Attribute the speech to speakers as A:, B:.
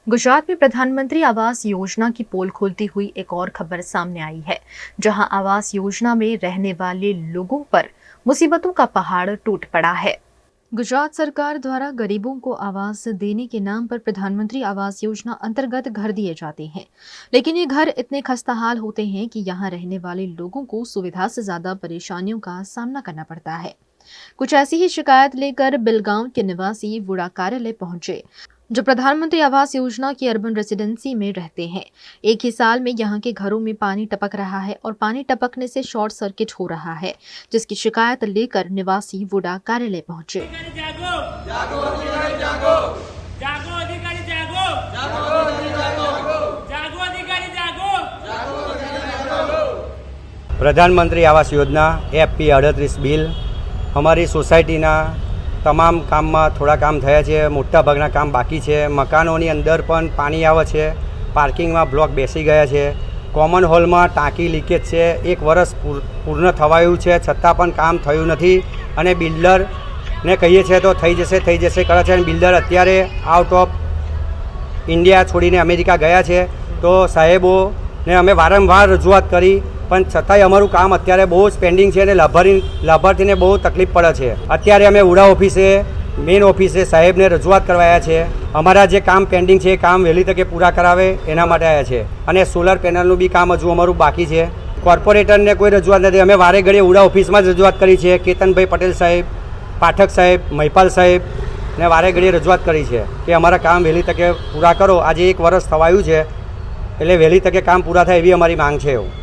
A: गुजरात में प्रधानमंत्री आवास योजना की पोल खोलती हुई एक और खबर सामने आई है, जहां आवास योजना में रहने वाले लोगों पर मुसीबतों का पहाड़ टूट पड़ा है। गुजरात सरकार द्वारा गरीबों को आवास देने के नाम पर प्रधानमंत्री आवास योजना अंतर्गत घर दिए जाते हैं, लेकिन ये घर इतने खस्ताहाल होते हैं कि यहाँ रहने वाले लोगों को सुविधा से ज्यादा परेशानियों का सामना करना पड़ता है। कुछ ऐसी ही शिकायत लेकर बिलगांव के निवासी वुडा कार्यालय पहुंचे, जो प्रधानमंत्री आवास योजना की अर्बन रेसिडेंसी में रहते हैं। एक ही साल में यहाँ के घरों में पानी टपक रहा है और पानी टपकने से शॉर्ट सर्किट हो रहा है, जिसकी शिकायत लेकर निवासी वुडा कार्यालय पहुंचे।
B: प्रधानमंत्री आवास योजना FP 38 बिल અમારી સોસાયટીના તમામ કામમાં થોડા કામ થયા છે, મોટા ભાગના કામ બાકી છે। મકાનોની અંદર પણ પાણી આવે છે, પાર્કિંગમાં બ્લોક બેસી ગયા છે, કોમન હોલમાં ટાંકી લીકેજ છે। એક વર્ષ પૂર્ણ થવાયું છે છતાં પણ કામ થયું નથી અને બિલ્ડરને કહીએ છીએ તો થઈ જશે કરે છે અને બિલ્ડર અત્યારે આઉટ ઓફ ઇન્ડિયા છોડીને અમેરિકા ગયા છે। તો સાહેબોને અમે વારંવાર રજૂઆત કરી પણ છતાંય અમારું કામ અત્યારે બહુ જ પેન્ડિંગ છે અને લાભાર્થીને બહુ તકલીફ પડે છે। અત્યારે અમે ઉડા ઓફિસે મેઇન ઓફિસે સાહેબને રજૂઆત કરવા આવ્યા છે। અમારા જે કામ પેન્ડિંગ છે એ કામ વહેલી તકે પૂરા કરાવે એના માટે આવ્યા છે અને સોલર પેનલનું બી કામ હજુ અમારું બાકી છે। કોર્પોરેટરને કોઈ રજૂઆત નથી, અમે વારે ઘડીએ ઉડા ઓફિસમાં જ રજૂઆત કરી છે। કેતનભાઈ પટેલ સાહેબ, પાઠક સાહેબ, મહિપાલ સાહેબને વારે ઘડીએ રજૂઆત કરી છે કે અમારા કામ વહેલી તકે પૂરા કરો। આજે એક વર્ષ થવાયું છે એટલે વહેલી તકે કામ પૂરા થાય એવી અમારી માંગ છે।